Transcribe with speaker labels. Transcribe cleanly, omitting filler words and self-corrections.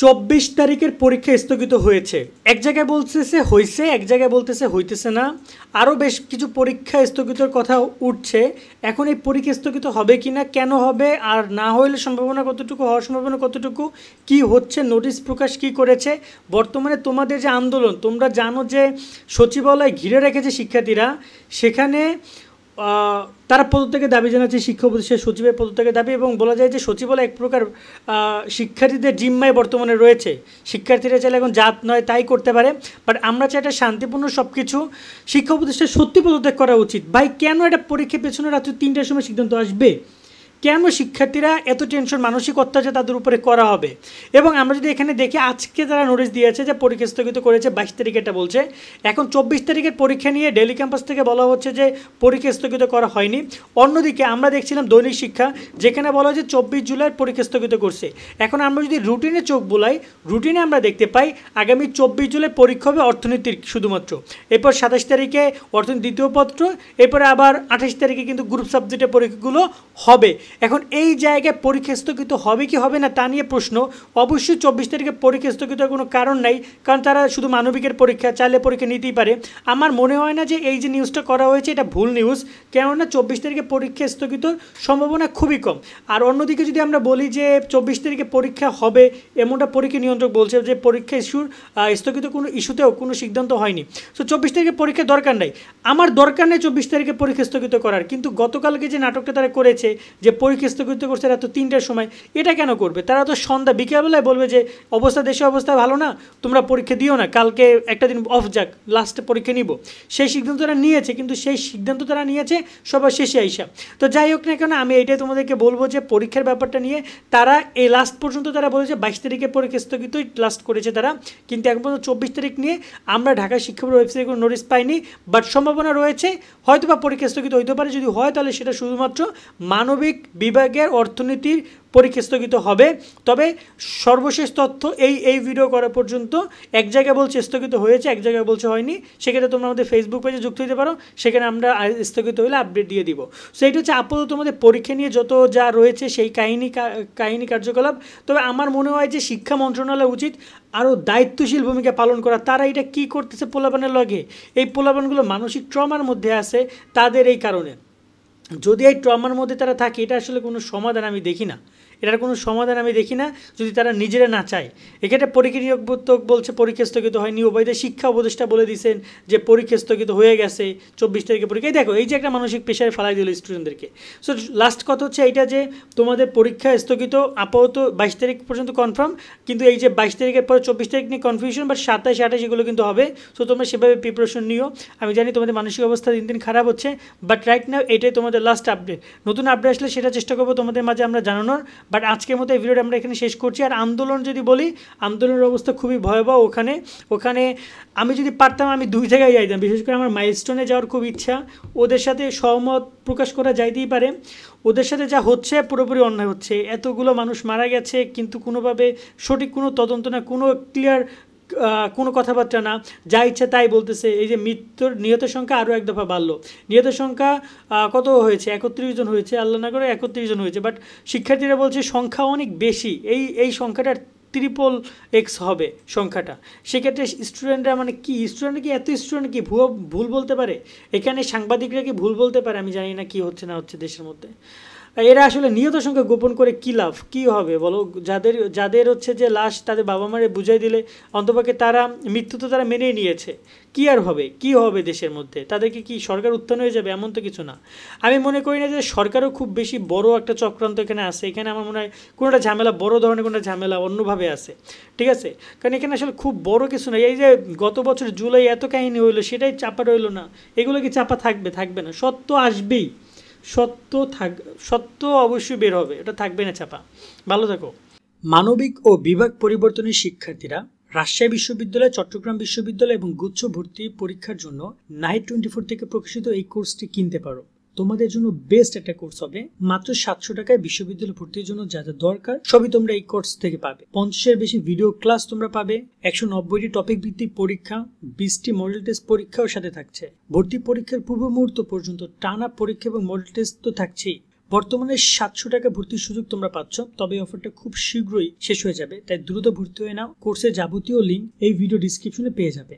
Speaker 1: 24 তারিখের পরীক্ষা স্থগিত হয়েছে। এক জায়গায় বলতেছে হয়েছে, এক জায়গায় বলতেছে হইতেছে না। আরও বেশ কিছু পরীক্ষা স্থগিতর কথা উঠছে। এখন এই পরীক্ষা স্থগিত হবে কি না, কেন হবে, আর না হইলে সম্ভাবনা কতটুকু, হওয়ার সম্ভাবনা কতটুকু, কি হচ্ছে, নোটিশ প্রকাশ কি করেছে, বর্তমানে তোমাদের যে আন্দোলন, তোমরা জানো যে সচিবালয় ঘিরে রেখেছে শিক্ষার্থীরা, সেখানে তারা পদত্যাগের দাবি জানাচ্ছে, শিক্ষা উপদেষ্টার সচিবের পদত্যাগের দাবি, এবং বলা যায় যে সচিবালয় এক প্রকার শিক্ষার্থীদের জিম্মায় বর্তমানে রয়েছে। শিক্ষার্থীরা চাইলে এখন জাত নয় তাই করতে পারে, বাট আমরা চাই এটা শান্তিপূর্ণ সব কিছু। শিক্ষা উপদেষ্টার সত্যি পদত্যাগ করা উচিত। ভাই কেন এটা পরীক্ষার পেছনে রাত্রি 3টার সময় সিদ্ধান্ত আসবে? কেন শিক্ষার্থীরা এত টেনশন, মানসিক অত্যাচার তাদের উপরে করা হবে? এবং আমরা যদি এখানে দেখি, আজকে তারা নোটিশ দিয়েছে যে পরীক্ষা স্থগিত করেছে 22 তারিখে, এটা বলছে। এখন 24 তারিখের পরীক্ষা নিয়ে ডেইলি ক্যাম্পাস থেকে বলা হচ্ছে যে পরীক্ষা স্থগিত করা হয়নি। অন্যদিকে আমরা দেখছিলাম দৈনিক শিক্ষা, যেখানে বলা হয় যে 24 জুলাই পরীক্ষা স্থগিত করছে। এখন আমরা যদি রুটিনে চোখ বুলাই, রুটিনে আমরা দেখতে পাই আগামী 24 জুলাই পরীক্ষা হবে অর্থনীতির শুধুমাত্র, এরপর 27 তারিখে অর্থনীতি দ্বিতীয় পত্র, এরপরে আবার 28 তারিখে কিন্তু গ্রুপ সাবজেক্টের পরীক্ষাগুলো হবে। এখন এই জায়গায় পরীক্ষা স্থগিত হবে কি হবে না তা নিয়ে প্রশ্ন। অবশ্যই 24 তারিখে পরীক্ষা স্থগিত কোনো কারণ নাই, কারণ তারা শুধু মানবিকের পরীক্ষা, চাইলে পরীক্ষা নিতেই পারে। আমার মনে হয় না যে এই যে নিউজটা করা হয়েছে এটা ভুল নিউজ, কেননা 24 তারিখে পরীক্ষা স্থগিত সম্ভাবনা খুবই কম। আর অন্যদিকে যদি আমরা বলি যে 24 তারিখে পরীক্ষা হবে, এমনটা পরীক্ষা নিয়ন্ত্রক বলছে যে পরীক্ষা ইস্যুর স্থগিত কোনো ইস্যুতেও কোনো সিদ্ধান্ত হয়নি। সো 24 তারিখে পরীক্ষা দরকার নাই, আমার দরকার নেই 24 তারিখে পরীক্ষা স্থগিত করার। কিন্তু গতকালকে যে নাটকটা তারা করেছে, যে পরীক্ষা স্থগিত করছে রাত 3টার সময়, এটা কেন করবে? তারা তো সন্ধ্যা বিকেলবেলায় বলবে যে দেশের অবস্থা ভালো না, তোমরা পরীক্ষা দিও না, কালকে একটা দিন অফ যাক, লাস্টে পরীক্ষা নিব। সেই সিদ্ধান্ত তারা নিয়েছে, কিন্তু সেই সিদ্ধান্ত তারা নিয়েছে সবার শেষে আইসা। তো যাই হোক না কেন, আমি এইটাই তোমাদেরকে বলবো যে পরীক্ষার ব্যাপারটা নিয়ে তারা এই লাস্ট পর্যন্ত তারা বলেছে 22 তারিখে পরীক্ষা স্থগিতই লাস্ট করেছে তারা, কিন্তু এখন পর্যন্ত 24 তারিখ নিয়ে আমরা ঢাকা শিক্ষা বোর্ড ওয়েবসাইটে কোনো নোটিশ পাইনি। বাট সম্ভাবনা রয়েছে হয়তো বা পরীক্ষা স্থগিত হইতে পারে। যদি হয় তাহলে সেটা শুধুমাত্র মানবিক বিভাগের অর্থনীতির পরীক্ষা স্থগিত হবে। তবে সর্বশেষ তথ্য এই ভিডিও করা পর্যন্ত এক জায়গায় বলছে স্থগিত হয়েছে, এক জায়গায় বলছে হয়নি। সেক্ষেত্রে তোমরা আমাদের ফেসবুক পেজে যুক্ত হতে পারো, সেখানে আমরা স্থগিত হলে আপডেট দিয়ে দিব। সো এইটা হচ্ছে আপাতত তোমাদের পরীক্ষা নিয়ে যত যা রয়েছে সেই কাহিনী কার্যকলাপ। তবে আমার মনে হয় যে শিক্ষা মন্ত্রণালয় উচিত আরও দায়িত্বশীল ভূমিকা পালন করা। তারা এটা কি করতেছে পোলাপানের লগে, এই পোলাপানগুলো মানসিক ট্রমার মধ্যে আছে তাদের এই কারণে। যদি এই ট্রমার মধ্যে তারা থাকে, এটা আসলে কোনো সমাধান আমি দেখি না, এটার কোনো সমাধান আমি দেখি না যদি তারা নিজেরা না চায়। এক্ষেত্রে পরীক্ষা নিয়োগ বলছে পরীক্ষা স্থগিত হয়নি, ওবাইদের শিক্ষা উপদেষ্টা বলে দিয়েছেন যে পরীক্ষা স্থগিত হয়ে গেছে 24 তারিখে পরীক্ষায়। দেখো এই যে একটা মানসিক প্রেশারে ফেলাই দিল স্টুডেন্টদেরকে। সো লাস্ট কথা হচ্ছে এইটা যে তোমাদের পরীক্ষা স্থগিত আপাতত 22 তারিখ পর্যন্ত কনফার্ম, কিন্তু এই যে 22 তারিখের পরে 24 তারিখ নিয়ে কনফিউশন, বাট 27, 28 এগুলো কিন্তু হবে। সো তোমরা সেভাবে প্রিপারেশন নিও। আমি জানি তোমাদের মানসিক অবস্থা দিন দিন খারাপ হচ্ছে, বাট রাইট নাও এটাই তোমাদের লাস্ট আপডেট। নতুন আপডেট আসলে সেটা চেষ্টা করবো তোমাদের মাঝে আমরা জানানোর। বাট আজকের মতো এই ভিডিওটা আমরা এখানে শেষ করছি। আর আন্দোলন যদি বলি, আন্দোলনের অবস্থা খুবই ভয়াবহ। ওখানে আমি যদি পারতাম আমি 2 জায়গায় যাইতাম। বিশেষ করে আমার মাইলস্টোনে যাওয়ার খুব ইচ্ছা। ওদের সাথে সহমত প্রকাশ করা যাইতেই পারে। ওদের সাথে যা হচ্ছে পুরোপুরি অন্যায় হচ্ছে। এতগুলো মানুষ মারা গেছে, কিন্তু কোনোভাবে সঠিক কোনো তদন্ত না, কোনো ক্লিয়ার কোনো কথাবার্তা না, যা ইচ্ছা তাই বলতেছে। এই যে নিহতের সংখ্যা আরও এক দফা বাড়লো। নিহতের সংখ্যা কত হয়েছে? 31 জন হয়েছে, আল্লাহ না করে 31 জন হয়েছে। বাট শিক্ষার্থীরা বলছে সংখ্যা অনেক বেশি, এই সংখ্যাটার XXX হবে সংখ্যাটা। সেক্ষেত্রে স্টুডেন্টরা কি এত স্টুডেন্ট কি ভুল বলতে পারে? এখানে সাংবাদিকরা কি ভুল বলতে পারে? আমি জানি না কি হচ্ছে না হচ্ছে দেশের মধ্যে। এরা আসলে নিহত সংখ্যা গোপন করে কী লাভ, কী হবে বলো? যাদের হচ্ছে যে লাশ, তাদের বাবা মারে বুঝাই দিলে অন্তপক্ষে তারা মৃত্যু তো তারা মেনেই নিয়েছে, কী আর হবে? কী হবে দেশের মধ্যে? তাদেরকে কি সরকার উত্থান হয়ে যাবে? এমন তো কিছু না। আমি মনে করি না যে সরকারও খুব বেশি বড় একটা চক্রান্ত এখানে আছে। এখানে আমার মনে হয় কোনোটা ঝামেলা, বড় ধরনের কোনো ঝামেলা অন্যভাবে আছে, ঠিক আছে? কারণ এখানে আসলে খুব বড় কিছু না। এই যে গত বছর জুলাই এত কাহিনী হইলো, সেটাই চাপা রইলো না। এগুলো কি চাপা থাকবে না? সত্য আসবেই, সত্য অবশ্যই বের হবে, এটা থাকবে না চাপা। ভালো থাকো। মানবিক ও বিভাগ পরিবর্তনের শিক্ষার্থীরা রাজশাহী বিশ্ববিদ্যালয়, চট্টগ্রাম বিশ্ববিদ্যালয় এবং গুচ্ছ ভর্তি পরীক্ষার জন্য নাইট 24 থেকে প্রকাশিত এই কোর্সটি কিনতে পারো। তোমাদের জন্য বেস্ট একটা কোর্স হবে। মাত্র 700 টাকায় বিশ্ববিদ্যালয় ভর্তির জন্য যা যা দরকার সবই তোমরা এই কোর্স থেকে পাবে। 50-এর বেশি ভিডিও ক্লাস তোমরা পাবে, 190টি টপিক ভিত্তিক পরীক্ষা, 20টি মডেল টেস্ট পরীক্ষাও সাথে থাকছে। ভর্তি পরীক্ষার পূর্ব মুহূর্ত পর্যন্ত টানা পরীক্ষা এবং মডেল টেস্ট তো থাকছেই। বর্তমানে 700 টাকা ভর্তির সুযোগ তোমরা পাচ্ছ, তবে অফারটা খুব শীঘ্রই শেষ হয়ে যাবে, তাই দ্রুত ভর্তি হয়ে নাও। কোর্সের যাবতীয় লিঙ্ক এই ভিডিও ডিসক্রিপশনে পেয়ে যাবে।